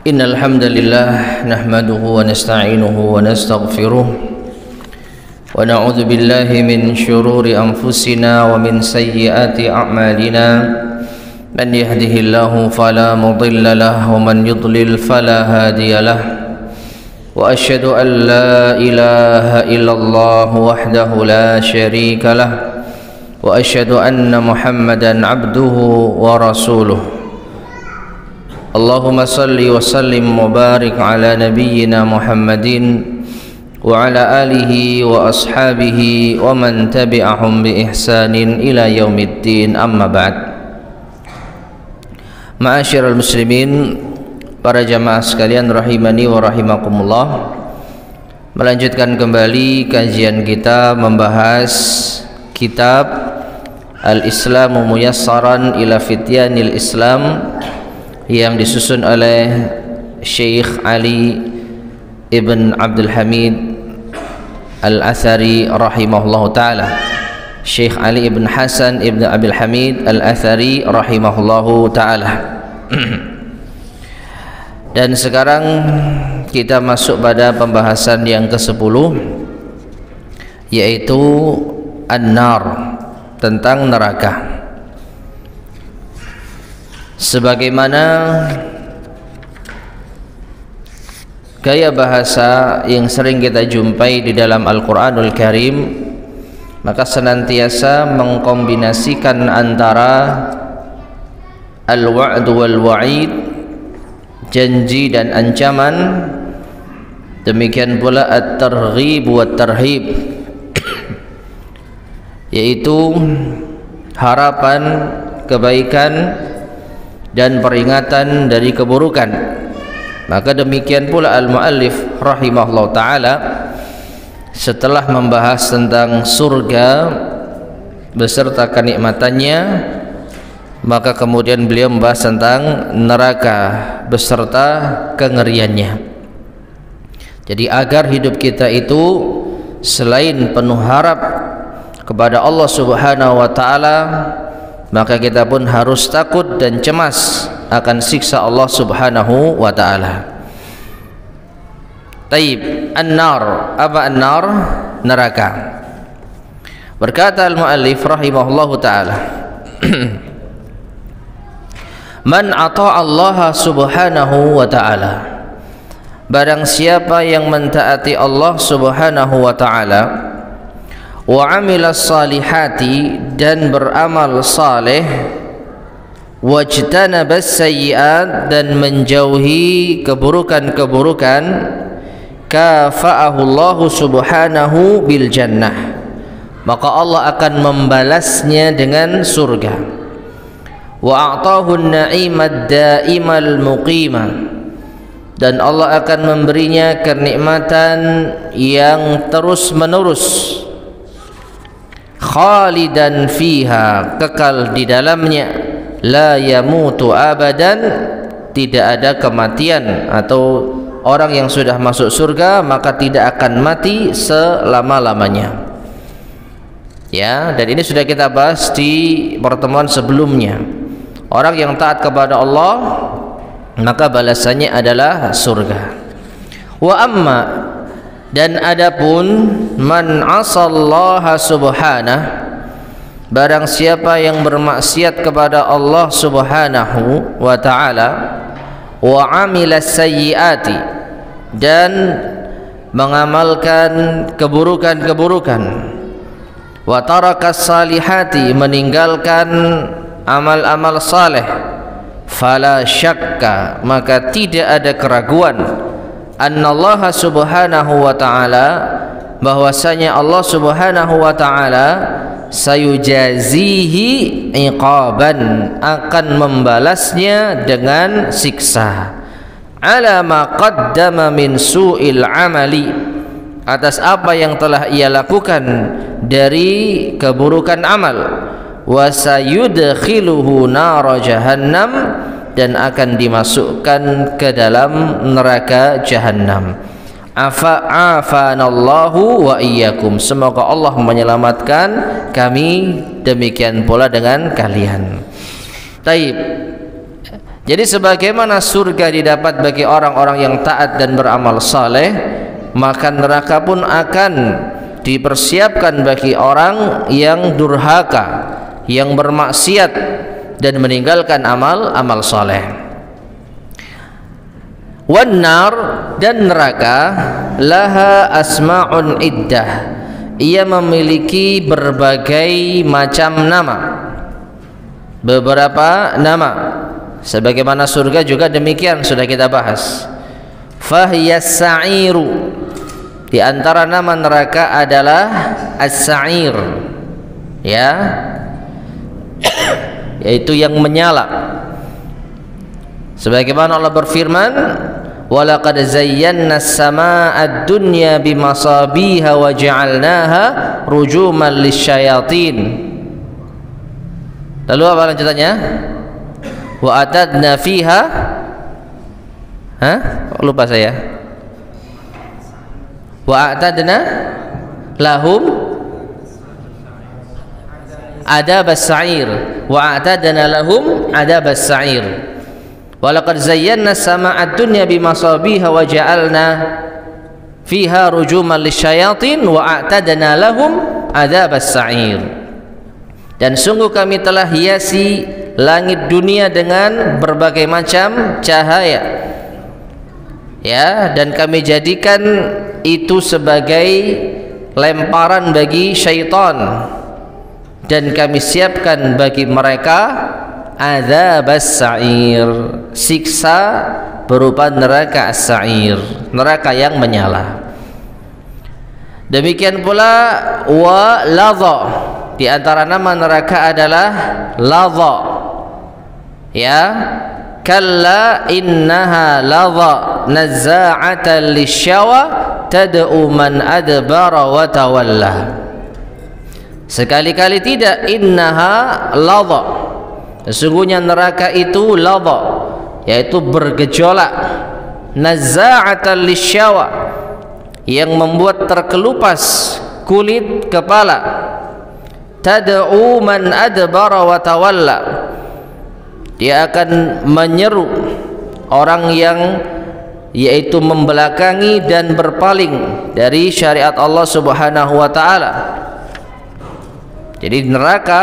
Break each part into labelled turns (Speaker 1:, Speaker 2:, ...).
Speaker 1: Innal hamdalillah nahmaduhu wa nasta'inuhu wa nastaghfiruh wa na'udzu billahi min shururi anfusina wa min sayyiati a'malina man yahdihillahu fala mudilla lahu wa man yudlil fala hadiya lahu wa asyhadu an la ilaha illallah wahdahu la syarika lahu wa asyhadu anna Muhammadan abduhu wa rasuluh. Allahumma salli wa sallim wa barik ala nabiyyina Muhammadin wa ala alihi wa ashabihi wa man tabi'ahum bi ihsanin ila yaumiddin, amma ba'd. Ma'asyiral muslimin, para jamaah sekalian rahimani wa rahimakumullah, melanjutkan kembali kajian kita membahas kitab Al-Islamu Muyassaran ila Fityanil Islam yang disusun oleh Syekh Ali ibn Abdul Hamid Al-Athari rahimahullahu ta'ala. Syekh Ali ibn Hasan ibn Abdul Hamid Al-Athari rahimahullahu ta'ala. Dan sekarang kita masuk pada pembahasan yang ke-10, yaitu An-Nar, tentang neraka. Sebagaimana gaya bahasa yang sering kita jumpai di dalam Al-Quranul Karim, maka senantiasa mengkombinasikan antara al-wa'd wal-wa'id, janji dan ancaman, demikian pula at-targhib wa tarhib, yaitu harapan kebaikan dan peringatan dari keburukan. Maka demikian pula al-muallif rahimahullah ta'ala setelah membahas tentang surga beserta kenikmatannya, maka kemudian beliau membahas tentang neraka beserta kengeriannya. Jadi agar hidup kita itu selain penuh harap kepada Allah Subhanahu wa ta'ala, maka kita pun harus takut dan cemas akan siksa Allah Subhanahu wa ta'ala. Taib, an-nar. Apa an-nar? Neraka. Berkata al-muallif rahimahullahu ta'ala, man ata'a Allah Subhanahu wa ta'ala, barang siapa yang mentaati Allah Subhanahu wa ta'ala, wa amilas salihati, dan beramal saleh, wajtanabas sayyiat, dan menjauhi keburukan-keburukan, kafa'ahu Allah subhanahu bil jannah, maka Allah akan membalasnya dengan surga. Wa a'tahu an-na'imad da'imal muqimah, dan Allah akan memberinya kenikmatan yang terus menerus, khalidan fiha, kekal di dalamnya, la yamutu abadan, tidak ada kematian, atau orang yang sudah masuk surga maka tidak akan mati selama-lamanya. Ya, dan ini sudah kita bahas di pertemuan sebelumnya. Orang yang taat kepada Allah maka balasannya adalah surga. Wa amma, dan adapun man asallaha subhanah, barang siapa yang bermaksiat kepada Allah Subhanahu wa ta'ala, wa amila sayyiati, dan mengamalkan keburukan-keburukan, wa tarakas salihati, meninggalkan amal-amal saleh, fala syakka, maka tidak ada keraguan, annallaha subhanahu wa ta'ala, bahwasanya Allah Subhanahu wa ta'ala sayujazihi iqaban, akan membalasnya dengan siksa, ala ma qaddama min su'il amali, atas apa yang telah ia lakukan dari keburukan amal, wa sayudkhiluhu nara jahannam, dan akan dimasukkan ke dalam neraka jahannam. afanallahu wa iyyakum. Semoga Allah menyelamatkan kami, demikian pula dengan kalian. Taib. Jadi sebagaimana surga didapat bagi orang-orang yang taat dan beramal saleh, maka neraka pun akan dipersiapkan bagi orang yang durhaka, yang bermaksiat dan meninggalkan amal saleh. Wan nar, dan neraka, laha asma'un iddah, ia memiliki berbagai macam nama, beberapa nama. Sebagaimana surga juga demikian, sudah kita bahas. Fahiyas sa'iru, di antara nama neraka adalah as-sa'ir, ya, yaitu yang menyala. Sebagaimana Allah berfirman, walaqad zayyana as-samaa'a ad-dunya bimasabiha wa ja'alnaha rujuman lisyayatin. Lalu apa lanjutannya? Wa atadna fiha, lupa saya. Wa atadna lahum adabas sa'ir, wa atadna lahum adabas sa'ir. Walaqad zayyana as-samaa'a ad-dunya bimasabiha wa ja'alna fiha rujuman lisyayatin wa a'tadna lahum adabas sa'ir. Dan sungguh kami telah hiasi langit dunia dengan berbagai macam cahaya, ya, dan kami jadikan itu sebagai lemparan bagi syaitan, dan kami siapkan bagi mereka adzabas sa'ir, siksa berupa neraka as-sa'ir, neraka yang menyala. Demikian pula wa ladha, di antara nama neraka adalah ladha, ya, kalla innaha ladha nazza'atan lisyawa tad'u man adbara wa tawalla. Sekali-kali tidak, innaha ladha, sesungguhnya neraka itu ladha, yaitu bergejolak, nazza'atan lisyawa, yang membuat terkelupas kulit kepala, tad'u man adbara wa tawalla, dia akan menyeru orang yang yaitu membelakangi dan berpaling dari syariat Allah Subhanahu wa taala. Jadi neraka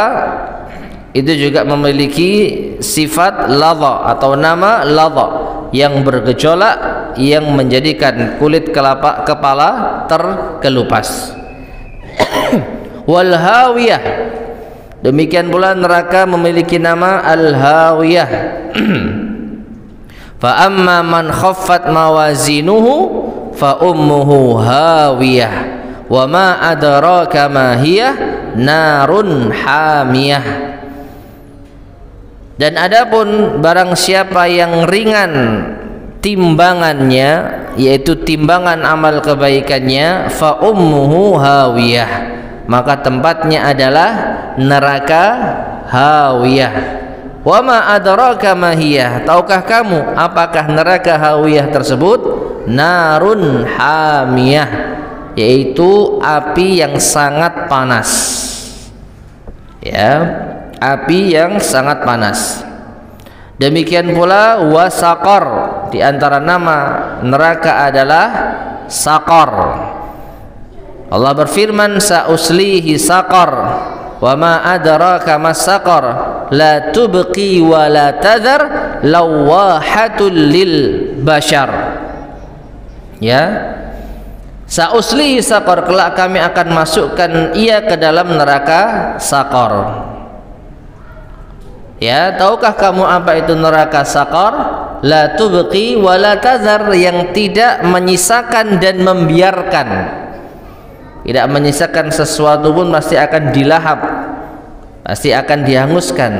Speaker 1: itu juga memiliki sifat ladha atau nama ladha, yang bergejolak, yang menjadikan kulit kepala terkelupas. Wal hawiyah, demikian pula neraka memiliki nama al-hawiyah. Fa amma man khaffat mawazinuhu fa ummuhu hawiyah wa ma adraka ma hiya narun hamiyah. Dan adapun barang siapa yang ringan timbangannya, yaitu timbangan amal kebaikannya, fa ummuhu hawiyah, maka tempatnya adalah neraka hawiyah. Wa ma adraka ma hiya, tahukah kamu apakah neraka hawiyah tersebut? Narun hamiyah, yaitu api yang sangat panas, ya, api yang sangat panas. Demikian pula wasaqar, di antara nama neraka adalah saqar. Allah berfirman, sa'uslihi saqar wa ma adraka mas saqar la tubqi wa la tadhar lawahatul lil bashar. Ya, sa'uslihi saqar, kelak kami akan masukkan ia ke dalam neraka saqar. Ya, tahukah kamu apa itu neraka saqar? La tubqi wa la tadhar, yang tidak menyisakan dan membiarkan. Tidak menyisakan sesuatu pun, pasti akan dilahap, pasti akan dihanguskan.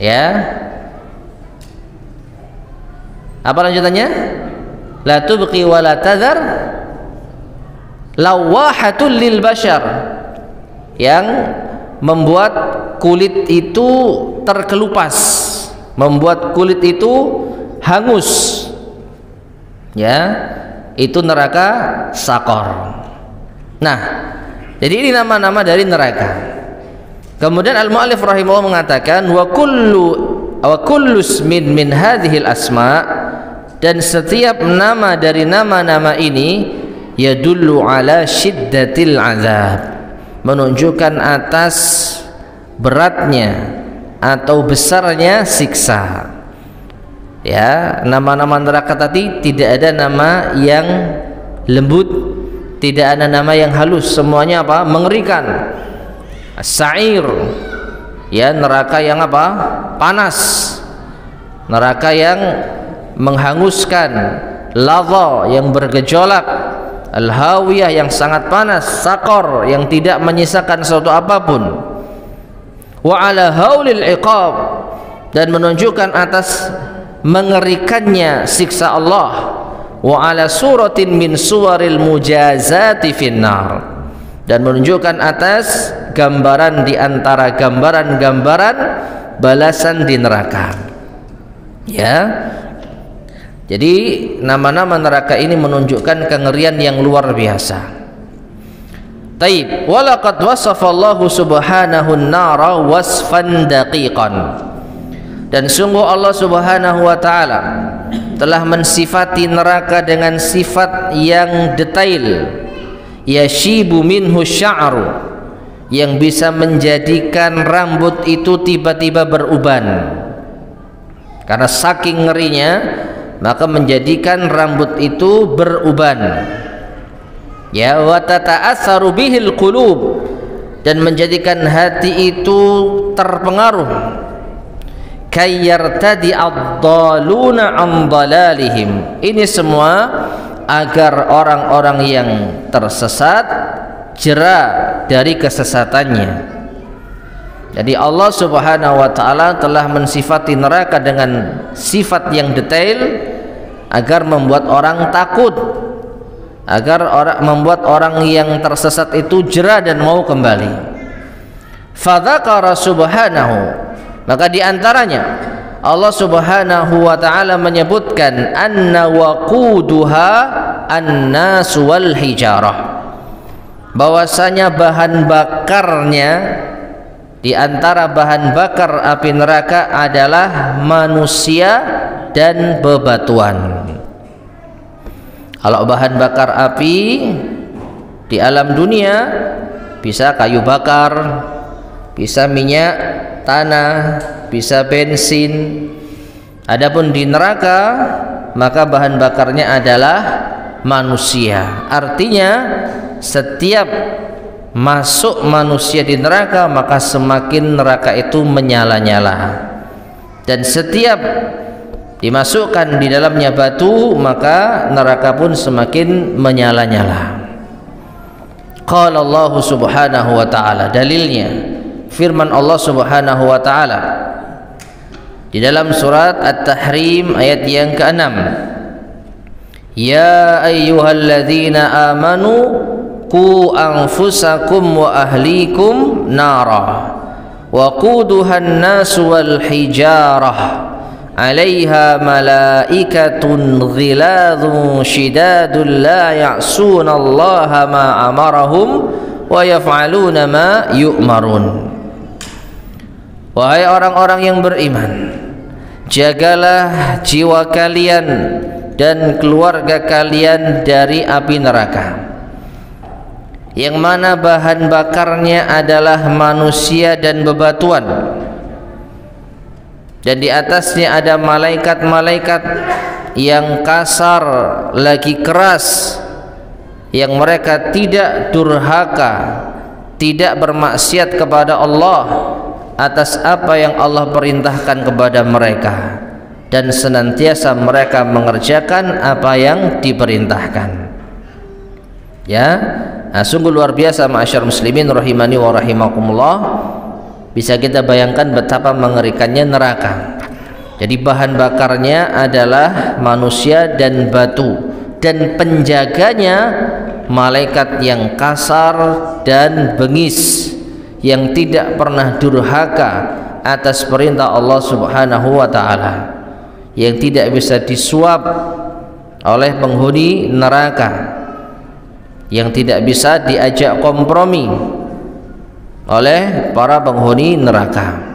Speaker 1: Ya, apa lanjutannya? La tubqi wa la tadhar lawahatul lil bashar, yang membuat kulit itu terkelupas, membuat kulit itu hangus, ya, itu neraka Saqar. Nah, jadi ini nama-nama dari neraka. Kemudian al-mu'allif rahimahullah mengatakan wa kullu ismin min hadhil asma, dan setiap nama dari nama-nama ini yadullu ala syiddatil azab, menunjukkan atas beratnya atau besarnya siksa. Ya, nama-nama neraka tadi tidak ada nama yang lembut, tidak ada nama yang halus, semuanya apa? Mengerikan. As-sa'ir, ya, neraka yang apa? Panas, neraka yang menghanguskan. Ladha, yang bergejolak. Al-hawiyah, yang sangat panas. Saqar, yang tidak menyisakan sesuatu apapun. Wa ala haulil iqab, dan menunjukkan atas mengerikannya siksa Allah. Wa ala suratin min suwaril mujazati finnar, dan menunjukkan atas gambaran di antara gambaran-gambaran balasan di neraka. Ya, jadi nama-nama neraka ini menunjukkan kengerian yang luar biasa. Taib, walaqad wasafa Allah subhanahu an-nara wasfan daqiqan, dan sungguh Allah subhanahu wa ta'ala telah mensifati neraka dengan sifat yang detail. Yashibu minhu sya'ru, yang bisa menjadikan rambut itu tiba-tiba beruban. Karena saking ngerinya, maka menjadikan rambut itu beruban. Ya, wa tata'atsaru bihil qulub, dan menjadikan hati itu terpengaruh. Kayyartadi ad-dhaluna an dhalalihim, ini semua agar orang-orang yang tersesat jera dari kesesatannya. Jadi Allah subhanahu wa ta'ala telah mensifati neraka dengan sifat yang detail agar membuat orang takut, agar membuat orang yang tersesat itu jera dan mau kembali. Fadzakara subhanahu, maka diantaranya Allah subhanahu wa ta'ala menyebutkan anna waquduha an-nas wal hijarah, bahwasanya bahan bakarnya, di antara bahan bakar api neraka adalah manusia dan bebatuan. Kalau bahan bakar api di alam dunia bisa kayu bakar, bisa minyak tanah, bisa bensin. Adapun di neraka maka bahan bakarnya adalah manusia. Artinya setiap masuk manusia di neraka maka semakin neraka itu menyala-nyala, dan setiap dimasukkan di dalamnya batu maka neraka pun semakin menyala-nyala. Qala Allah subhanahu wa ta'ala, dalilnya firman Allah subhanahu wa ta'ala di dalam surat At-Tahrim ayat yang ke-6, ya ayyuhalladzina amanu qu anfusakum wa ahlikum nara wa quduhan nas wal hijarah 'alaiha malaikatun ghiladun shidadun la ya'sunallaha ma amarahum wa yaf'aluna ma yu'marun. Wahai orang-orang yang beriman, jagalah jiwa kalian dan keluarga kalian dari api neraka, yang mana bahan bakarnya adalah manusia dan bebatuan, dan di atasnya ada malaikat-malaikat yang kasar lagi keras, yang mereka tidak durhaka, tidak bermaksiat kepada Allah atas apa yang Allah perintahkan kepada mereka, dan senantiasa mereka mengerjakan apa yang diperintahkan. Ya, nah, sungguh luar biasa ma'asyar muslimin rahimani wa rahimakumullah. Bisa kita bayangkan betapa mengerikannya neraka. Jadi bahan bakarnya adalah manusia dan batu, dan penjaganya malaikat yang kasar dan bengis, yang tidak pernah durhaka atas perintah Allah subhanahu wa ta'ala, yang tidak bisa disuap, oleh penghuni neraka yang tidak bisa diajak kompromi oleh para penghuni neraka.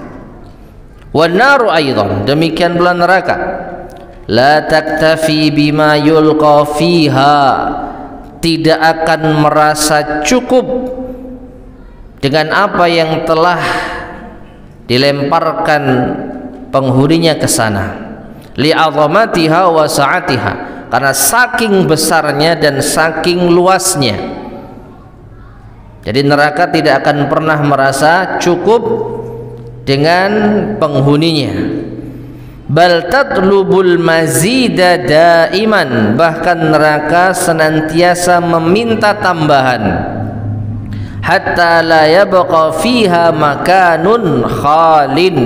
Speaker 1: Wan naru aidan, demikian pula neraka, la taktafi bima yulqa fiha, tidak akan merasa cukup dengan apa yang telah dilemparkan penghuninya ke sana, li'azamatiha wa sa'atiha, karena saking besarnya dan saking luasnya. Jadi neraka tidak akan pernah merasa cukup dengan penghuninya. Bal tatlubul mazida daiman, bahkan neraka senantiasa meminta tambahan, hatta la yabqa fiha makanun khalin,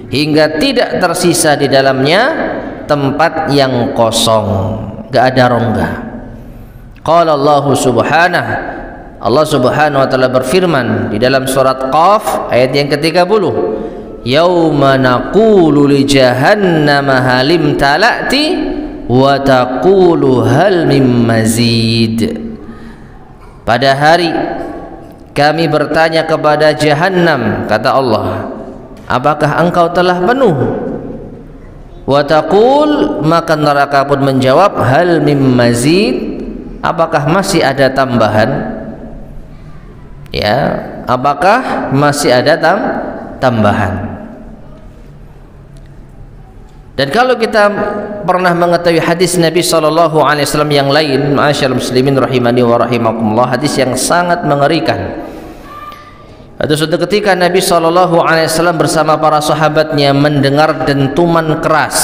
Speaker 1: hingga tidak tersisa di dalamnya tempat yang kosong, gak ada rongga. Qala Allah subhanahu, Allah subhanahu wa ta'ala berfirman di dalam surat Qaf ayat yang ke-30, yauma naqulu li jahannama halim talati wa taqulu hal mim mazid. Pada hari kami bertanya kepada jahannam, kata Allah, apakah engkau telah penuh? Wa taqul, maka neraka pun menjawab, hal mim mazid, apakah masih ada tambahan? Ya, apakah masih ada tambahan? Dan kalau kita pernah mengetahui hadis Nabi sallallahu alaihi wasallam yang lain, ma'asyiral muslimin rahimani wa rahimakumullah, hadis yang sangat mengerikan. Ada suatu ketika Nabi sallallahu alaihi wasallam bersama para sahabatnya mendengar dentuman keras,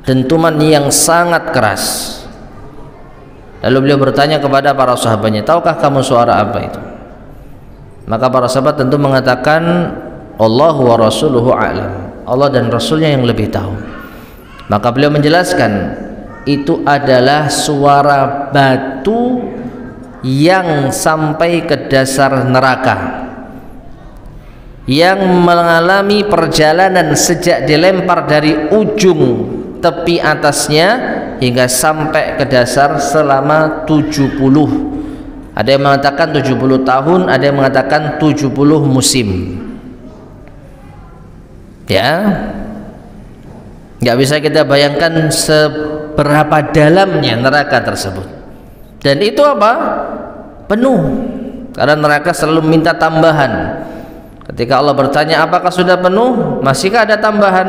Speaker 1: dentuman yang sangat keras. Lalu beliau bertanya kepada para sahabatnya, tahukah kamu suara apa itu? Maka para sahabat tentu mengatakan, Allahu wa rasuluhu a'lam, Allah dan Rasulnya yang lebih tahu. Maka beliau menjelaskan, itu adalah suara batu yang sampai ke dasar neraka, yang mengalami perjalanan sejak dilempar dari ujung tepi atasnya hingga sampai ke dasar selama 70. Ada yang mengatakan 70 tahun, ada yang mengatakan 70 musim. Ya, nggak bisa kita bayangkan seberapa dalamnya neraka tersebut. Dan itu apa? Penuh, karena neraka selalu minta tambahan. Ketika Allah bertanya apakah sudah penuh, masihkah ada tambahan?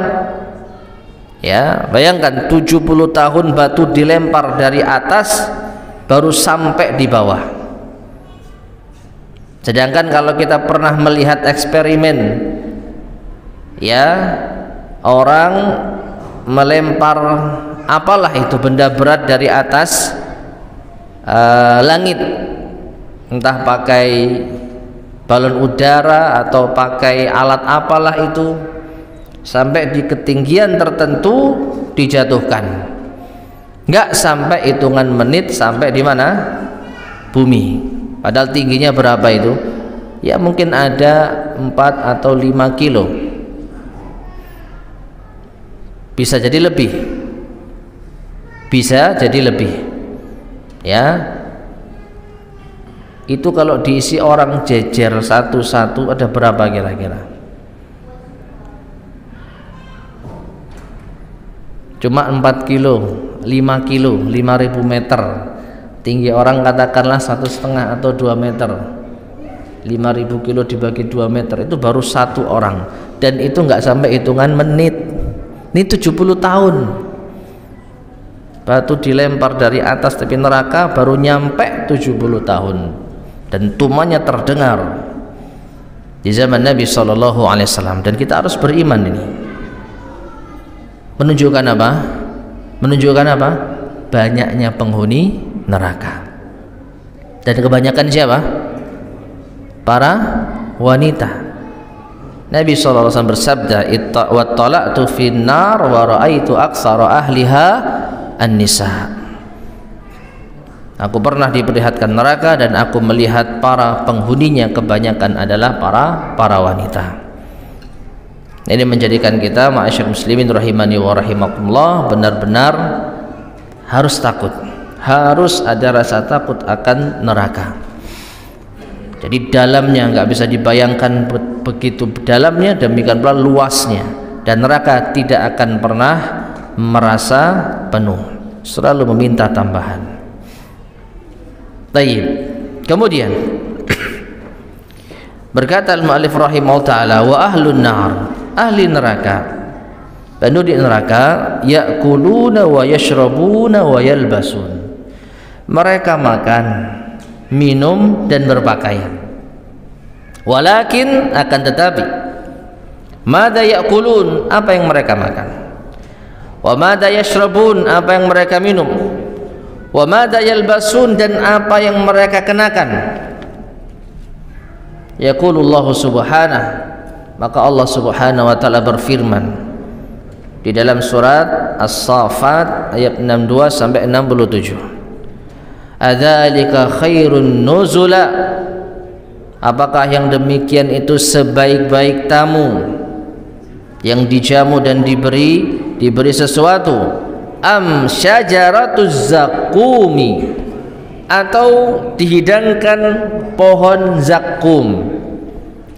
Speaker 1: Ya, bayangkan 70 tahun batu dilempar dari atas baru sampai di bawah. Sedangkan kalau kita pernah melihat eksperimen, ya, orang melempar apalah itu benda berat dari atas langit, entah pakai balon udara atau pakai alat apalah itu, sampai di ketinggian tertentu dijatuhkan, nggak sampai hitungan menit sampai di mana? Bumi. Padahal tingginya berapa itu? Ya mungkin ada 4 atau 5 kilo, bisa jadi lebih, bisa jadi lebih. Ya, itu kalau diisi orang jejer satu-satu ada berapa kira-kira? Cuma 4 kilo, 5 kilo, 5.000 meter. Tinggi orang katakanlah 1,5 atau 2 meter. 5.000 kilo dibagi 2 meter, itu baru satu orang. Dan itu nggak sampai hitungan menit. Ini 70 tahun. Batu dilempar dari atas tepi neraka baru nyampe 70 tahun. Dan tumanya terdengar di zaman Nabi SAW. Dan kita harus beriman ini. Menunjukkan apa? Menunjukkan apa? Banyaknya penghuni neraka. Dan kebanyakan siapa? Para wanita. Nabi SAW bersabda, "Wattala'tu fin nar wa ra'aitu aktsara ahliha an-nisa." Aku pernah diperlihatkan neraka dan aku melihat para penghuninya kebanyakan adalah para wanita. Ini menjadikan kita, ma'asyiral muslimin rahimani wa rahimakumullah, benar-benar harus takut, harus ada rasa takut akan neraka. Jadi dalamnya nggak bisa dibayangkan begitu dalamnya, demikian pula luasnya, dan neraka tidak akan pernah merasa penuh, selalu meminta tambahan. Taib. Kemudian berkata al-mu'allif rahimahullah ta'ala, wa ahlun nar, ahli neraka, penduduk neraka, ya'kuluna wa yashrabuna wa yalbasun, mereka makan, minum dan berpakaian. Walakin, akan tetapi, mada ya'kulun, apa yang mereka makan, wa mada yashrabun, apa yang mereka minum, wa mada yalbasun, dan apa yang mereka kenakan. Yaqulullahu subhanahu, maka Allah subhanahu wa ta'ala berfirman di dalam surat As-Saffat ayat 62 sampai 67, adzalika khairun nuzula, apakah yang demikian itu sebaik-baik tamu yang dijamu dan diberi sesuatu, am syajaratuz zakumi, atau dihidangkan pohon zakum.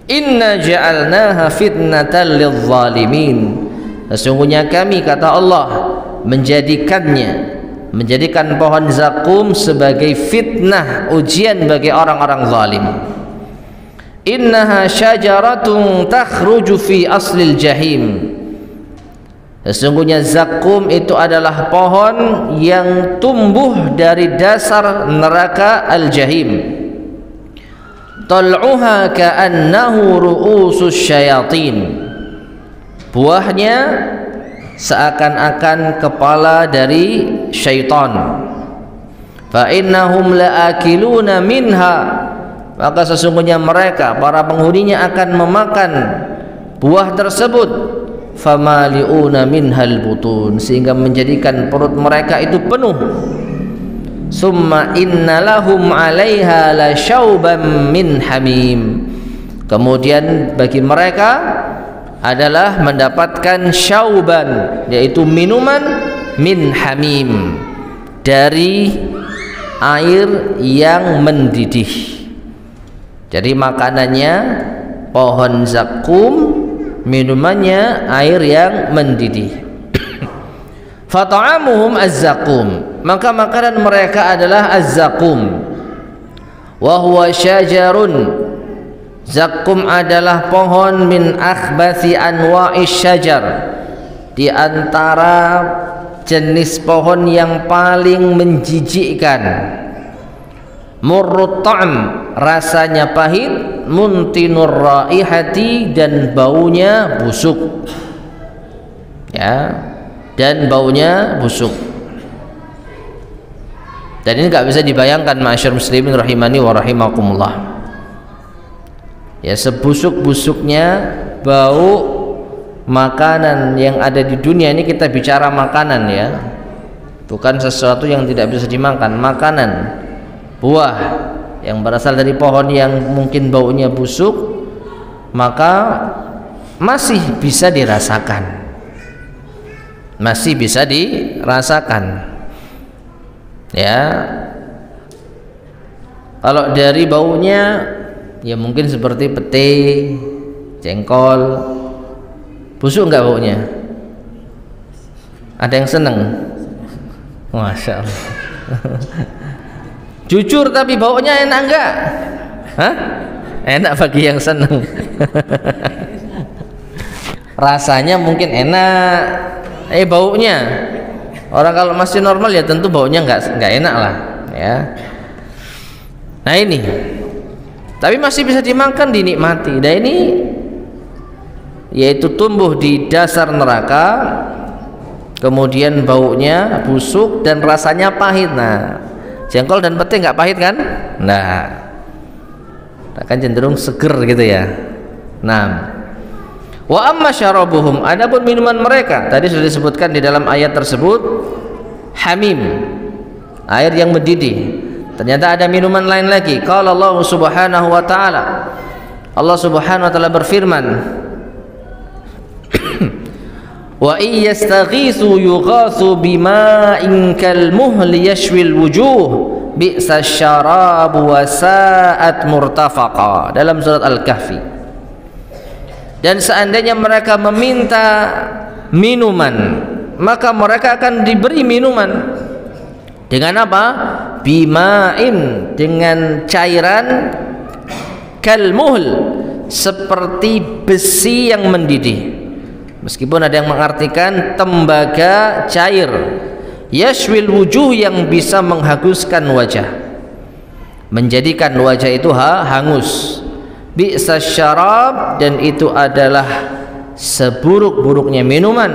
Speaker 1: Inna ja'alnaha fitnatan lizzalimin, sesungguhnya kami, kata Allah, menjadikan pohon zakum sebagai fitnah, ujian bagi orang-orang zalim. Innaha syajaratun takhruju fi aslil jahim, sesungguhnya zakum itu adalah pohon yang tumbuh dari dasar neraka al-jahim. Tal'uha ka'annahu ru'usus syayatin, buahnya seakan-akan kepala dari syaitan. Fa innahum la'akiluna minha, maka sesungguhnya mereka, para penghuninya, akan memakan buah tersebut. Famali'una minhal butun, sehingga menjadikan perut mereka itu penuh. Summa innalahum 'alaiha la syauban min hamim, kemudian bagi mereka adalah mendapatkan syauban, yaitu minuman, min hamim, dari air yang mendidih. Jadi makanannya pohon zakum, minumannya air yang mendidih. Fata'amuhum az-zakum, maka makanan mereka adalah az-zakum. Wa huwa syajarun, zakum adalah pohon, min akhbathi anwa'is syajar, di antara jenis pohon yang paling menjijikkan. Murrut ta'am, rasanya pahit, muntinur raihati, dan baunya busuk, ya, dan baunya busuk. Dan ini nggak bisa dibayangkan, ma'asyar muslimin rahimani wa rahimakumullah, ya, sebusuk-busuknya bau makanan yang ada di dunia ini. Kita bicara makanan, ya, bukan sesuatu yang tidak bisa dimakan. Makanan, buah yang berasal dari pohon yang mungkin baunya busuk, maka masih bisa dirasakan, masih bisa dirasakan, ya. Kalau dari baunya, ya mungkin seperti pete, jengkol, busuk enggak baunya? Ada yang seneng? Masya Allah. Jujur, tapi baunya enak enggak? Hah? Enak bagi yang seneng. Rasanya mungkin enak, baunya, orang kalau masih normal ya tentu baunya enggak enak lah, ya. Nah ini, tapi masih bisa dimakan, dinikmati. Dan ini yaitu tumbuh di dasar neraka, kemudian baunya busuk dan rasanya pahit. Nah, jengkol dan pete nggak pahit kan? Nah, akan cenderung seger gitu ya. Nah, wa amma syarabuhum, adapun minuman mereka tadi sudah disebutkan di dalam ayat tersebut, hamim, air yang mendidih. Ternyata ada minuman lain lagi. Qala Allah subhanahu wa ta'ala, Allah subhanahu wa ta'ala berfirman, wa iyastaghitsu yughatsu bima'in kalmuhli yashwil wujuh bi'sa syarabu wa sa'at murtafaqa, dalam surat Al-Kahfi. Dan seandainya mereka meminta minuman, maka mereka akan diberi minuman dengan apa? Bima'in, dengan cairan, kalmuhl, seperti besi yang mendidih. Meskipun ada yang mengartikan tembaga cair, yashwil wujuh, yang bisa menghanguskan wajah, menjadikan wajah itu hangus. Bi'sa syarab, dan itu adalah seburuk-buruknya minuman.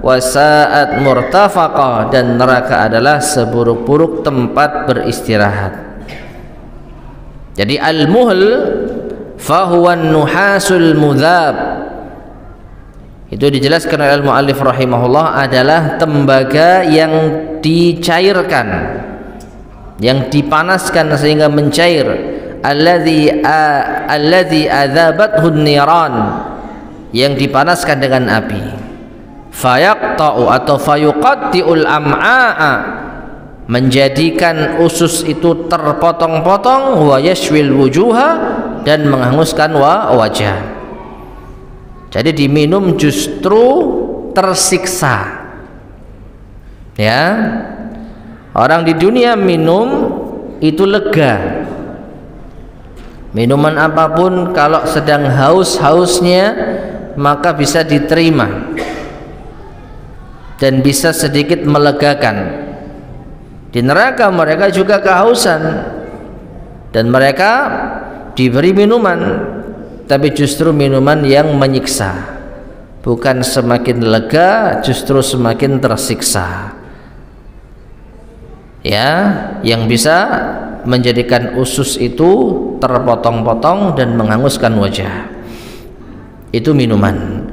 Speaker 1: Wasa'at murtafaqa, dan neraka adalah seburuk-buruk tempat beristirahat. Jadi al-muhl fahuwa nuhasul mudhab, itu dijelaskan oleh al-muallif rahimahullah, adalah tembaga yang dicairkan, yang dipanaskan sehingga mencair. Alladzi adzabathu an-niran, yang dipanaskan dengan api. Fayaqta'u atau fayuqatti'ul am'a'a, menjadikan usus itu terpotong-potong. Wa yashwil wujuha, dan menghanguskan wajah. Jadi diminum justru tersiksa. Ya, orang di dunia minum itu lega. Minuman apapun kalau sedang haus-hausnya maka bisa diterima dan bisa sedikit melegakan. Di neraka mereka juga kehausan dan mereka diberi minuman, tapi justru minuman yang menyiksa, bukan semakin lega, justru semakin tersiksa. Ya, yang bisa menjadikan usus itu terpotong-potong dan menghanguskan wajah, itu minuman.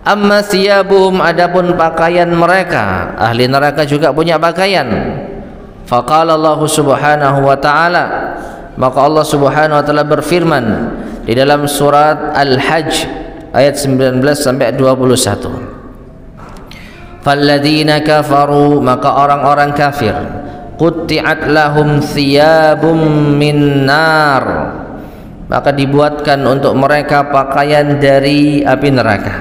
Speaker 1: Amma thiyabuhum, adapun pakaian mereka, ahli neraka juga punya pakaian. Faqala Allah subhanahu wa ta'ala, maka Allah subhanahu wa ta'ala berfirman di dalam surat Al-Hajj ayat 19 sampai 21. Falladzina kafaru, maka orang-orang kafir, qutti'at lahum thiyabum min nar, maka dibuatkan untuk mereka pakaian dari api neraka.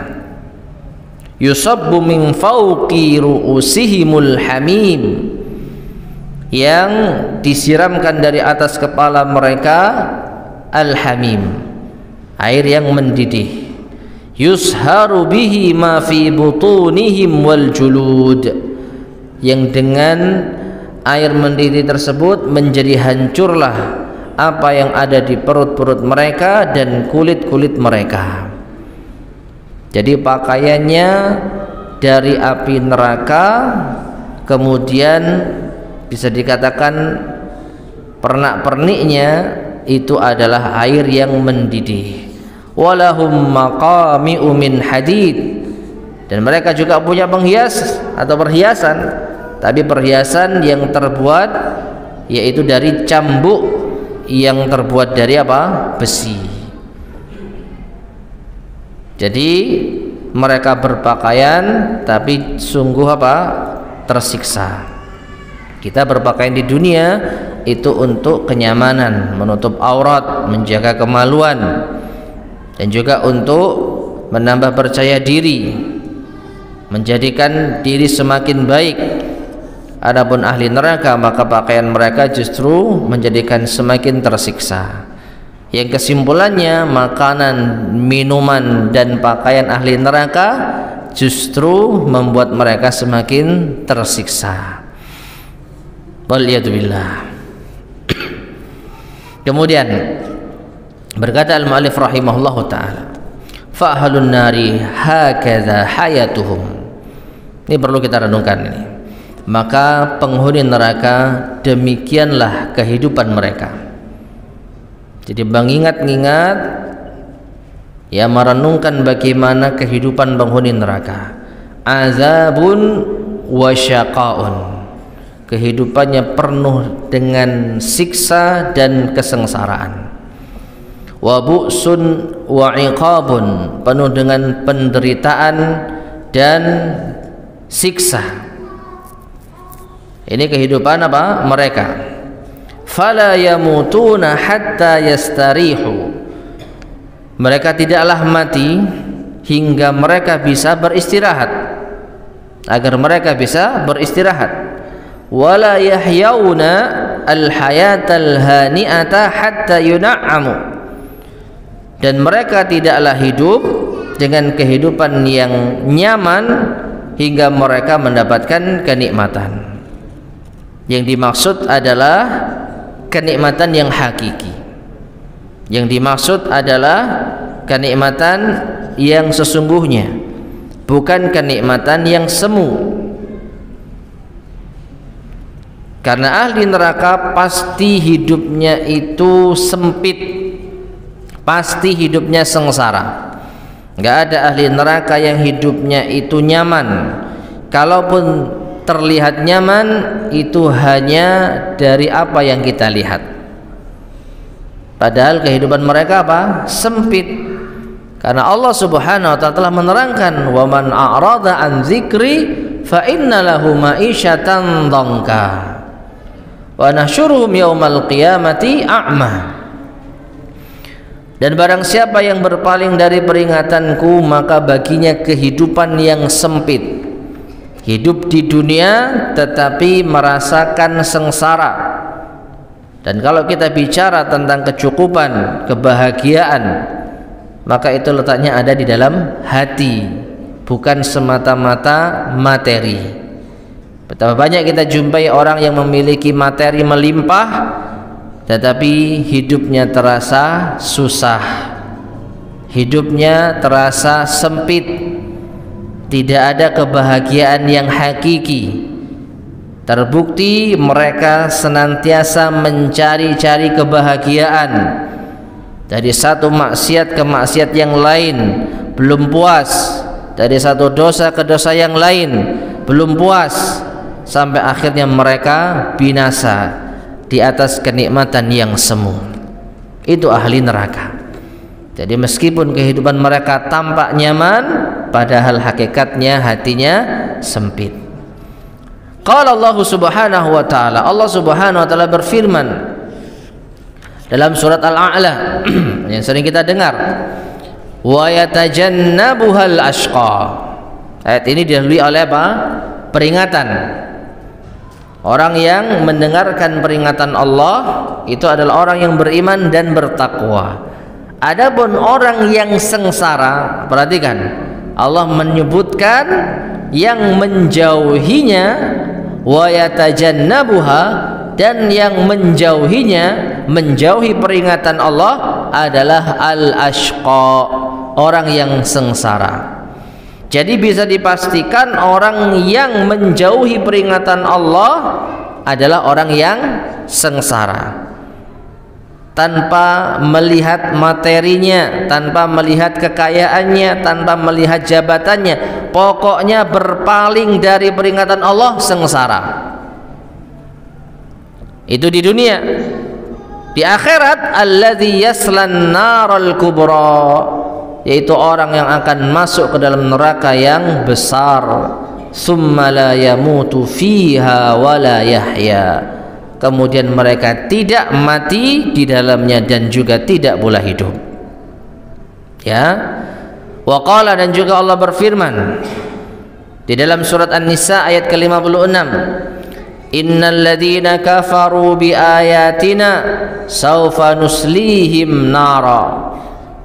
Speaker 1: Yusabbu min fawqi ru'usihimul hamim, yang disiramkan dari atas kepala mereka al-hamim, air yang mendidih. Yusharu bihi ma fi butunihim wal julud, yang dengan air mendidih tersebut menjadi hancurlah apa yang ada di perut-perut mereka dan kulit-kulit mereka. Jadi pakaiannya dari api neraka, kemudian bisa dikatakan pernak-perniknya itu adalah air yang mendidih. Walahum maqami'u min hadid, dan mereka juga punya penghias atau perhiasan, tapi perhiasan yang terbuat yaitu dari cambuk yang terbuat dari apa? Besi. Jadi mereka berpakaian tapi sungguh apa? Tersiksa. Kita berpakaian di dunia itu untuk kenyamanan, menutup aurat, menjaga kemaluan, dan juga untuk menambah percaya diri, menjadikan diri semakin baik. Adapun ahli neraka, maka pakaian mereka justru menjadikan semakin tersiksa. Yang kesimpulannya, makanan, minuman, dan pakaian ahli neraka justru membuat mereka semakin tersiksa. Waliyadzubillah. Kemudian berkata al-mu'allif rahimahullahu ta'ala, fa ahlun nari hakadha hayatuhum. Ini perlu kita renungkan ini. Maka penghuni neraka demikianlah kehidupan mereka. Jadi mengingat-ingat, ya, merenungkan bagaimana kehidupan penghuni neraka. Azabun wa syaqaun, kehidupannya penuh dengan siksa dan kesengsaraan. Wa bu'sun wa iqabun, penuh dengan penderitaan dan siksa. Ini kehidupan apa? Mereka. Fala yamutuna hatta yastarihu. Mereka tidaklah mati hingga mereka bisa beristirahat, agar mereka bisa beristirahat. Wala yahyauna al-hayatal hani'ata hatta yun'amu. Dan mereka tidaklah hidup dengan kehidupan yang nyaman hingga mereka mendapatkan kenikmatan. Yang dimaksud adalah kenikmatan yang hakiki. Yang dimaksud adalah kenikmatan yang sesungguhnya, bukan kenikmatan yang semu. Karena ahli neraka pasti hidupnya itu sempit, pasti hidupnya sengsara. Nggak ada ahli neraka yang hidupnya itu nyaman. Kalaupun terlihat nyaman, itu hanya dari apa yang kita lihat. Padahal kehidupan mereka apa? Sempit. Karena Allah Subhanahu wa taala telah menerangkan, "Wa man a'rada an dzikri fa inna lahu ma'isyatan dhanka wa nahsyuruhum yaumal qiyamati a'ma." Dan barang siapa yang berpaling dari peringatanku, maka baginya kehidupan yang sempit. Hidup di dunia tetapi merasakan sengsara. Dan kalau kita bicara tentang kecukupan, kebahagiaan, maka itu letaknya ada di dalam hati, bukan semata-mata materi. Betapa banyak kita jumpai orang yang memiliki materi melimpah, tetapi hidupnya terasa susah, hidupnya terasa sempit, tidak ada kebahagiaan yang hakiki. Terbukti mereka senantiasa mencari-cari kebahagiaan dari satu maksiat ke maksiat yang lain, belum puas, dari satu dosa ke dosa yang lain, belum puas, sampai akhirnya mereka binasa di atas kenikmatan yang semu. Itu ahli neraka. Jadi meskipun kehidupan mereka tampak nyaman, padahal hakikatnya hatinya sempit. Qala Allah Subhanahu wa taala, Allah Subhanahu wa taala berfirman dalam surat Al-A'la yang sering kita dengar, wa yatajannabuhal ashqa. Ayat ini didahului oleh apa? Peringatan. Orang yang mendengarkan peringatan Allah itu adalah orang yang beriman dan bertakwa. Adapun orang yang sengsara, perhatikan, Allah menyebutkan yang menjauhinya, wa yatajannabuha, dan yang menjauhinya, menjauhi peringatan Allah adalah al-ashqa, orang yang sengsara. Jadi bisa dipastikan orang yang menjauhi peringatan Allah adalah orang yang sengsara. Tanpa melihat materinya, tanpa melihat kekayaannya, tanpa melihat jabatannya, pokoknya berpaling dari peringatan Allah, sengsara. Itu di dunia. Di akhirat, alladzi yaslan naral kubra, yaitu orang yang akan masuk ke dalam neraka yang besar. Summa la yamutu fiha wa la yahya. Kemudian mereka tidak mati di dalamnya dan juga tidak pula hidup. Ya. Wa qala, dan juga Allah berfirman di dalam surat An-Nisa ayat ke-56, innal ladzina kafaru bi ayatina saufa nuslihim nara.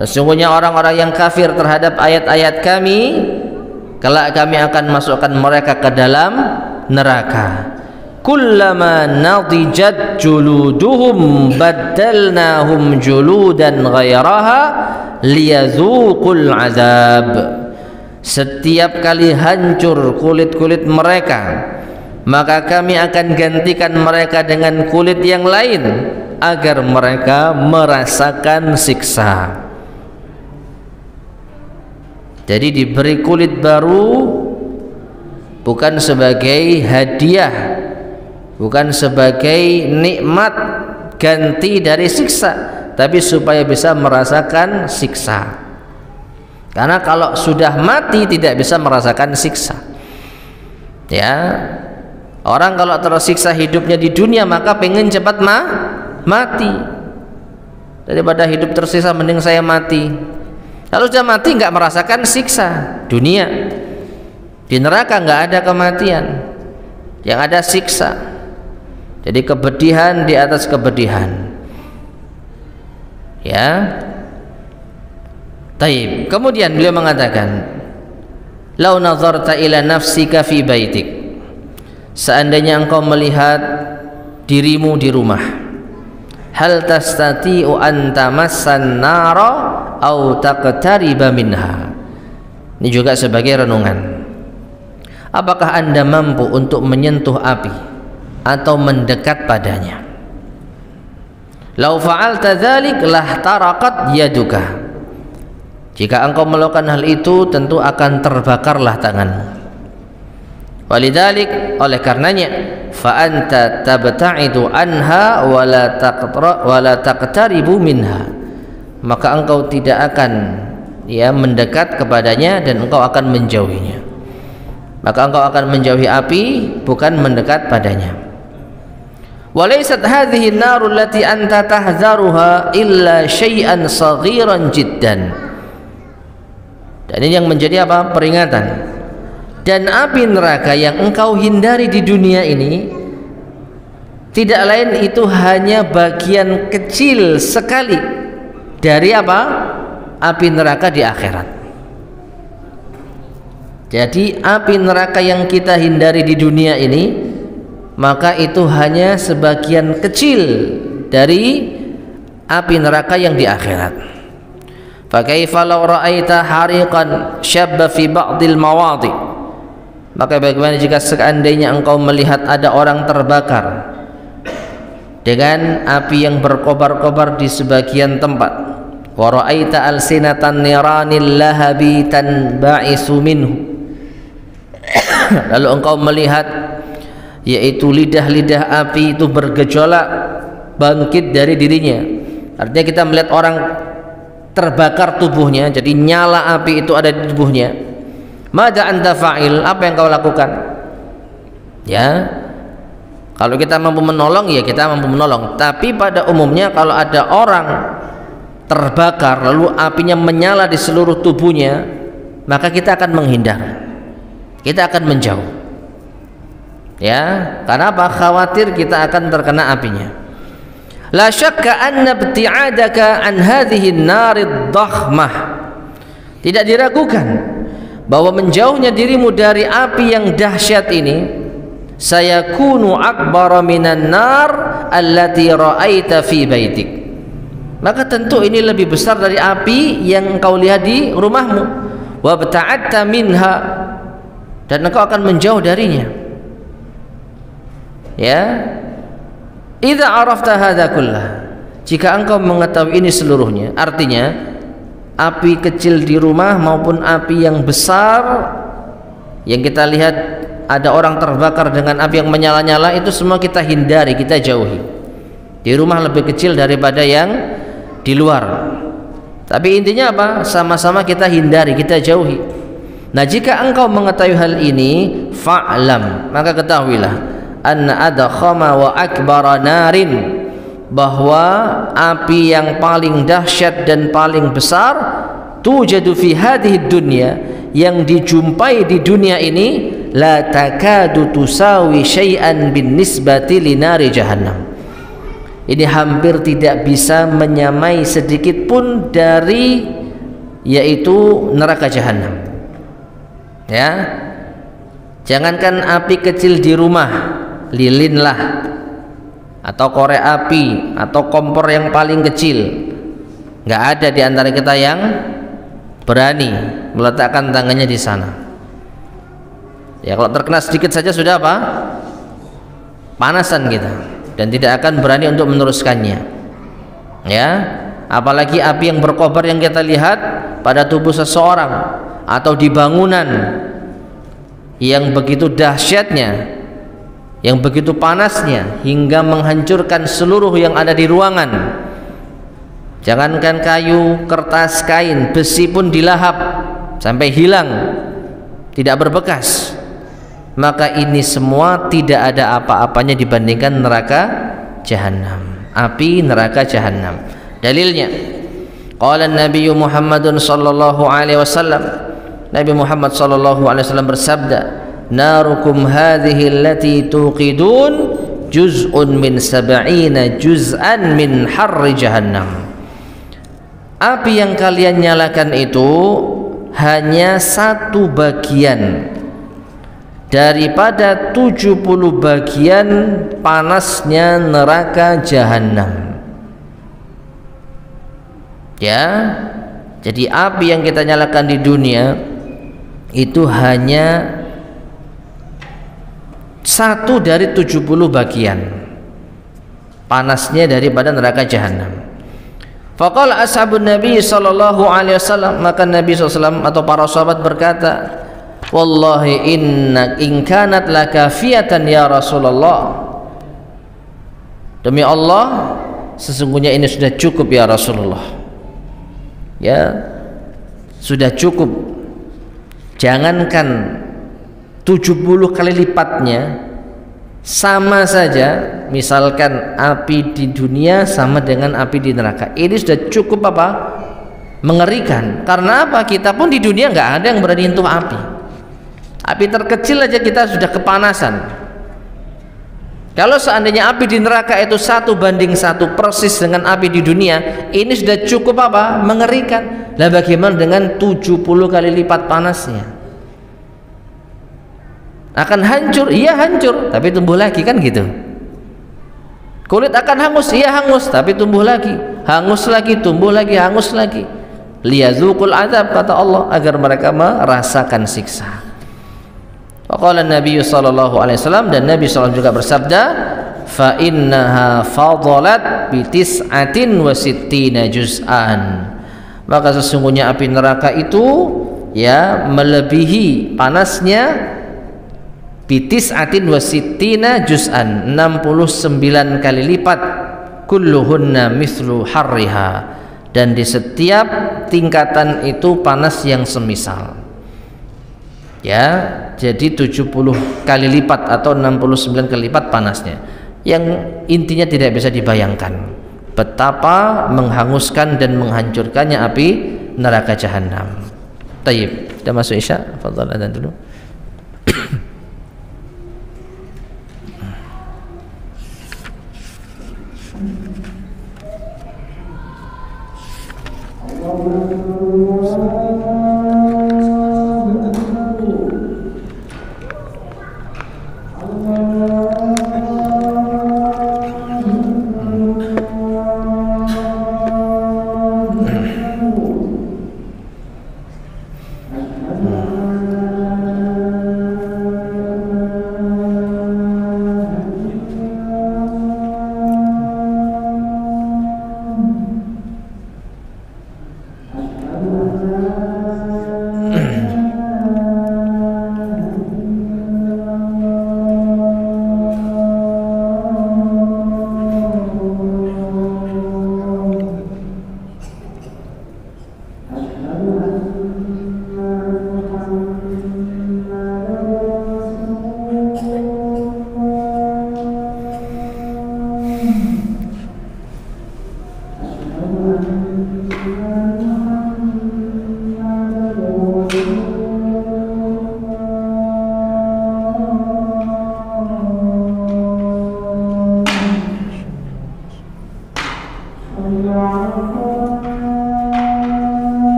Speaker 1: Sesungguhnya orang-orang yang kafir terhadap ayat-ayat kami, kelak kami akan masukkan mereka ke dalam neraka. Kullama nadijat juluduhum baddalnahum juludan ghairaha liyazuqul azab. Setiap kali hancur kulit-kulit mereka, maka kami akan gantikan mereka dengan kulit yang lain agar mereka merasakan siksa. Jadi diberi kulit baru bukan sebagai hadiah, bukan sebagai nikmat ganti dari siksa, tapi supaya bisa merasakan siksa. Karena kalau sudah mati tidak bisa merasakan siksa. Ya, orang kalau tersiksa hidupnya di dunia maka pengen cepat mati. Daripada hidup tersiksa mending saya mati. Kalau sudah mati nggak merasakan siksa dunia. Di neraka nggak ada kematian, yang ada siksa. Jadi kepedihan di atas kepedihan. Ya. Taib. Kemudian beliau mengatakan, "Lau nazarta ila nafsika fi baitik." Seandainya engkau melihat dirimu di rumah, hal tastati'u an tamassan nara au taqtariba minha. Ini juga sebagai renungan. Apakah Anda mampu untuk menyentuh api atau mendekat padanya? Lau fa'alta dzalik lahtaraqat yaduka. Jika engkau melakukan hal itu tentu akan terbakarlah tanganmu. Walidzalik, oleh karenanya, fa anta tabta'idu anha wa la taqtaribu minha. Maka engkau tidak akan mendekat kepadanya dan engkau akan menjauhinya. Maka engkau akan menjauhi api, bukan mendekat padanya. Walaysat hadhihi an-naru allati anta tahzaruha illa syai'an saghiran jiddan. Dan ini yang menjadi apa? Peringatan. Dan api neraka yang engkau hindari di dunia ini tidak lain itu hanya bagian kecil sekali dari apa? Api neraka di akhirat. Jadi api neraka yang kita hindari di dunia ini, maka itu hanya sebagian kecil dari api neraka yang di akhirat. Fakaifa law ra'aita hariqan syabba fi ba'dil mawadi. Maka bagaimana jika seandainya engkau melihat ada orang terbakar dengan api yang berkobar-kobar di sebagian tempat. Wa ra'aita alsinatan niranil lahabi tanba'isu minhu. Lalu engkau melihat yaitu lidah-lidah api itu bergejolak bangkit dari dirinya. Artinya kita melihat orang terbakar tubuhnya, jadi nyala api itu ada di tubuhnya. Mada anta fa'il, apa yang kau lakukan? Ya, kalau kita mampu menolong, ya kita mampu menolong. Tapi pada umumnya kalau ada orang terbakar lalu apinya menyala di seluruh tubuhnya, maka kita akan menghindar, kita akan menjauh. Ya, karena apa? Khawatir kita akan terkena apinya. La syakka anna ibti'adaka an hadhihi an-narid dakhmah. Tidak diragukan bahwa menjauhnya dirimu dari api yang dahsyat ini sayakunu akbara minan nar allati ra'aita fi baitik. Maka tentu ini lebih besar dari api yang engkau lihat di rumahmu. Wa bta'atta minha, dan engkau akan menjauh darinya. Ya, idza arafta hadza kullah, jika engkau mengetahui ini seluruhnya, artinya api kecil di rumah maupun api yang besar yang kita lihat ada orang terbakar dengan api yang menyala-nyala, itu semua kita hindari, kita jauhi. Di rumah lebih kecil daripada yang di luar, tapi intinya apa? Sama-sama kita hindari, kita jauhi. Nah, jika engkau mengetahui hal ini, fa'lam, maka ketahuilah anna adkhama wa akbara narin, bahwa api yang paling dahsyat dan paling besar tujadu fi hadhihi dunya, yang dijumpai di dunia ini, la takadu tusawi syai'an bin nisbati li nari jahannam. Ini hampir tidak bisa menyamai sedikit pun dari yaitu neraka jahanam. Ya, jangankan api kecil di rumah, lilinlah atau korek api atau kompor yang paling kecil, nggak ada di antara kita yang berani meletakkan tangannya di sana. Ya, kalau terkena sedikit saja sudah apa? Panasan kita, dan tidak akan berani untuk meneruskannya. Ya, apalagi api yang berkobar yang kita lihat pada tubuh seseorang atau di bangunan yang begitu dahsyatnya, yang begitu panasnya hingga menghancurkan seluruh yang ada di ruangan. Jangankan kayu, kertas, kain, besi pun dilahap sampai hilang, tidak berbekas. Maka ini semua tidak ada apa-apanya dibandingkan neraka Jahannam, api neraka Jahannam. Dalilnya, qala Nabi Muhammadun sallallahu alaihi wasallam, Nabi Muhammad sallallahu alaihi wasallam bersabda, narukum hadhihi allati tuqidun juz'un min sab'ina juz'an min harri Jahannam. Api yang kalian nyalakan itu hanya satu bagian daripada 70 bagian panasnya neraka Jahannam. Ya, jadi api yang kita nyalakan di dunia itu hanya satu dari 70 bagian panasnya daripada neraka Jahannam. Faqala ashabun Nabi sallallahu alaihi wasallam, maka Nabi SAW atau para sahabat berkata, wallahi in kanat lakafiyatan ya Rasulullah, demi Allah sesungguhnya ini sudah cukup ya Rasulullah. Ya, sudah cukup. Jangankan 70 kali lipatnya, sama saja. Misalkan api di dunia sama dengan api di neraka, ini sudah cukup apa? Mengerikan. Karena apa? Kita pun di dunia nggak ada yang berani nyentuh api. Api terkecil aja kita sudah kepanasan. Kalau seandainya api di neraka itu 1:1 persis dengan api di dunia, ini sudah cukup apa? Mengerikan. Lah bagaimana dengan 70 kali lipat panasnya? Akan hancur, iya hancur, tapi tumbuh lagi, kan gitu. Kulit akan hangus, iya hangus, tapi tumbuh lagi, hangus lagi, tumbuh lagi, hangus lagi. Liyazuqul azab, kata Allah, agar mereka merasakan siksa. Waqala Nabi sallallahu alaihi wasallam, dan Nabi SAW juga bersabda, fa innaha fadalat bi tis'atin wa sittina juz'an. Maka sesungguhnya api neraka itu ya melebihi panasnya bitis'atin wa sittina juz'an, 69 kali lipat, kulluhunna mithlu harriha, dan di setiap tingkatan itu panas yang semisal. Ya, jadi 70 kali lipat atau 69 kali lipat panasnya, yang intinya tidak bisa dibayangkan betapa menghanguskan dan menghancurkannya api neraka Jahannam. Tayyib, kita masuk Isya. Fadhal adzan dulu.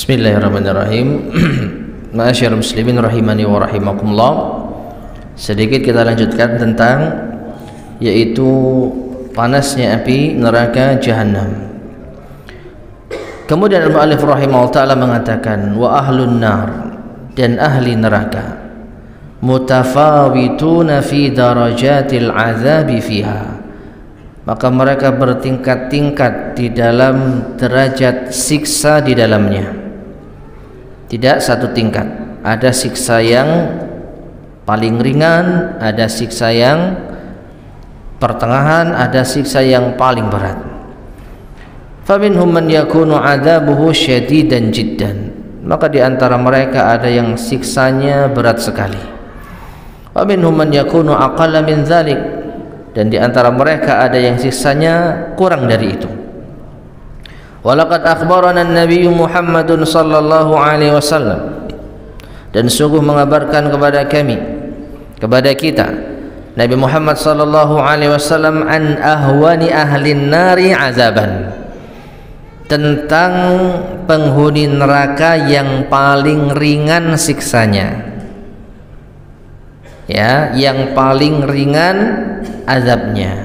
Speaker 1: Bismillahirrahmanirrahim. Ma'asyiral muslimin rahimani wa rahimakumullah. Sedikit kita lanjutkan tentang yaitu panasnya api neraka Jahannam. Kemudian al-mu'allif rahimahullah ta'ala mengatakan wa ahlun nar, dan ahli neraka mutafawituna fi darajatil azabi fiha, maka mereka bertingkat-tingkat di dalam derajat siksa di dalamnya. Tidak satu tingkat, ada siksa yang paling ringan, ada siksa yang pertengahan, ada siksa yang paling berat. Faminhum man yakunu adzabuhu syadidan jiddan, maka di antara mereka ada yang siksanya berat sekali. Wa minhum man yakunu aqalla min dzalik, dan di antara mereka ada yang siksanya kurang dari itu. Walaqad akhbarana an-nabiy Muhammadun sallallahu alaihi wasallam, dan sungguh mengabarkan kepada kami, kepada kita, Nabi Muhammad sallallahu alaihi wasallam an ahwani ahlin nari azaban, tentang penghuni neraka yang paling ringan siksanya, ya, yang paling ringan azabnya.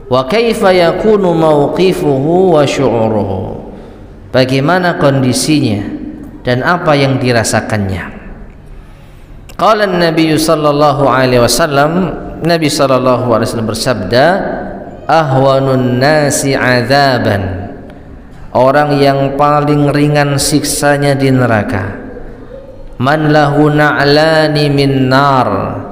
Speaker 1: Wa kaifa yakunu mauqifuhu wa syu'uruhu, bagaimana kondisinya dan apa yang dirasakannya. Qala an-nabiy sallallahu alaihi wasallam, Nabi sallallahu alaihi wasallam bersabda, ahwanun nasi azaban, orang yang paling ringan siksanya di neraka, man lahu na'lani min nar,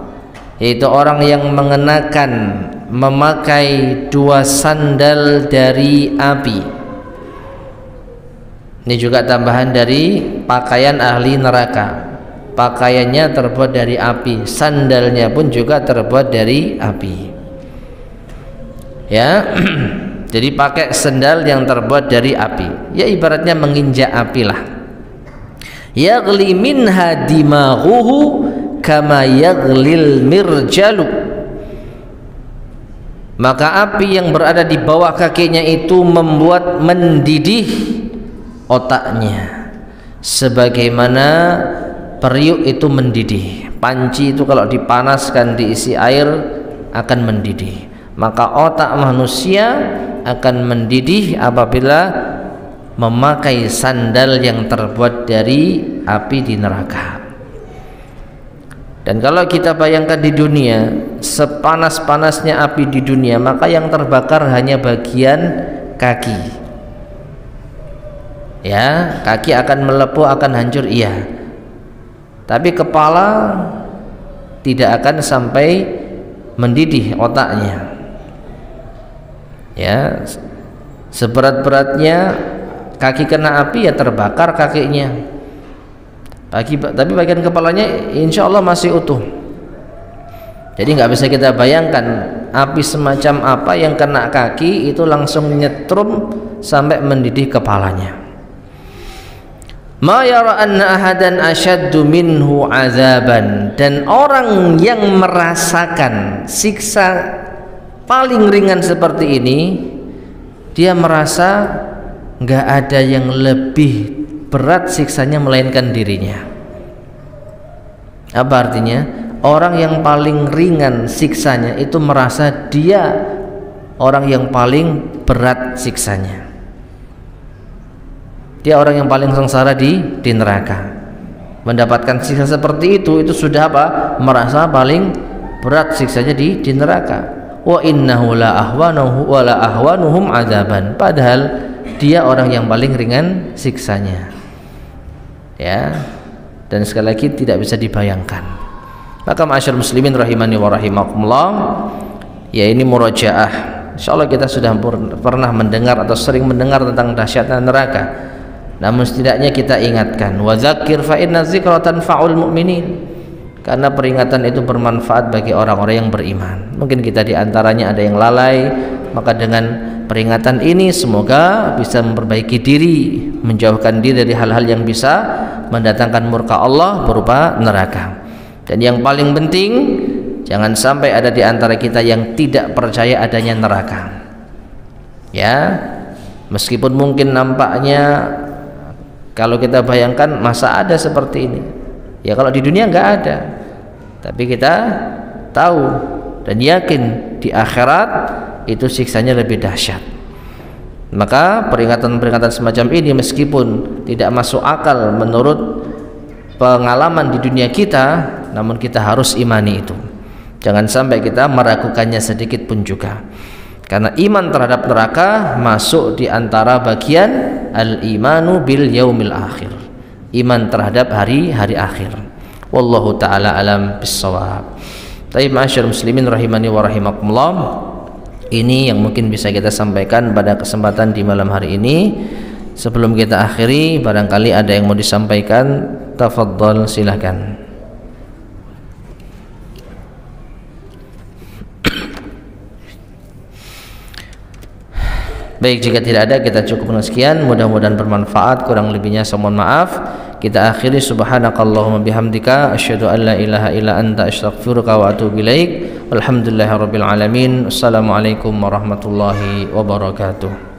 Speaker 1: yaitu orang yang mengenakan, memakai dua sandal dari api. Ini juga tambahan dari pakaian ahli neraka. Pakaiannya terbuat dari api, sandalnya pun juga terbuat dari api. Ya, jadi pakai sandal yang terbuat dari api. Ya ibaratnya menginjak api lah. Yaghli minha dimaghuhu kama yaghlil mirjalu, maka api yang berada di bawah kakinya itu membuat mendidih otaknya sebagaimana periuk itu mendidih. Panci itu kalau dipanaskan, diisi air akan mendidih, maka otak manusia akan mendidih apabila memakai sandal yang terbuat dari api di neraka. Dan kalau kita bayangkan di dunia, sepanas-panasnya api di dunia, maka yang terbakar hanya bagian kaki. Ya, kaki akan melepuh, akan hancur, iya. Tapi kepala tidak akan sampai mendidih otaknya. Ya, seberat-beratnya kaki kena api ya terbakar kakinya. Tapi bagian kepalanya insya Allah masih utuh. Jadi nggak bisa kita bayangkan api semacam apa yang kena kaki itu langsung nyetrum sampai mendidih kepalanya. Ma yara anna ahadan asyaddu minhu azaban, dan orang yang merasakan siksa paling ringan seperti ini, dia merasa nggak ada yang lebih berat siksanya melainkan dirinya. Apa artinya? Orang yang paling ringan siksanya itu merasa dia orang yang paling berat siksanya. Dia orang yang paling sengsara di neraka. Mendapatkan siksa seperti itu sudah apa? Merasa paling berat siksanya di neraka. Wa innahu la ahwanuhu wa la ahwanuhum adzaban, padahal dia orang yang paling ringan siksanya. Ya, dan sekali lagi tidak bisa dibayangkan. Maka ma'asyar muslimin rahimani wa rahimakumullah, ya ini murajaah. Insyaallah kita sudah pernah mendengar atau sering mendengar tentang dahsyatnya neraka. Namun setidaknya kita ingatkan, wa dzakir fa inna dzikra tanfa'ul mu'minin, karena peringatan itu bermanfaat bagi orang-orang yang beriman. Mungkin kita diantaranya ada yang lalai, maka dengan peringatan ini semoga bisa memperbaiki diri, menjauhkan diri dari hal-hal yang bisa mendatangkan murka Allah berupa neraka. Dan yang paling penting, jangan sampai ada di antara kita yang tidak percaya adanya neraka. Ya, meskipun mungkin nampaknya Kalau kita bayangkan masa ada seperti ini, ya kalau di dunia nggak ada, tapi kita tahu dan yakin di akhirat itu siksanya lebih dahsyat. Maka peringatan-peringatan semacam ini meskipun tidak masuk akal menurut pengalaman di dunia kita, namun kita harus imani itu. Jangan sampai kita meragukannya sedikit pun juga. Karena iman terhadap neraka masuk di antara bagian al-imanu bil yaumil akhir. Iman terhadap hari-hari akhir. Wallahu taala alam bissawab. Taib ma'asyar muslimin rahimani wa rahimakumullah. Ini yang mungkin bisa kita sampaikan pada kesempatan di malam hari ini. Sebelum kita akhiri, barangkali ada yang mau disampaikan, tafadhal, silakan. Baik, jika tidak ada kita cukup dengan sekian. Mudah-mudahan bermanfaat. Kurang lebihnya saya mohon maaf. Kita akhiri subhanakallahumma bihamdika asyhadu an la ilaha illa anta astaghfiruka wa atubu ilaik. Walhamdulillahirabbil alamin. Assalamualaikum warahmatullahi wabarakatuh.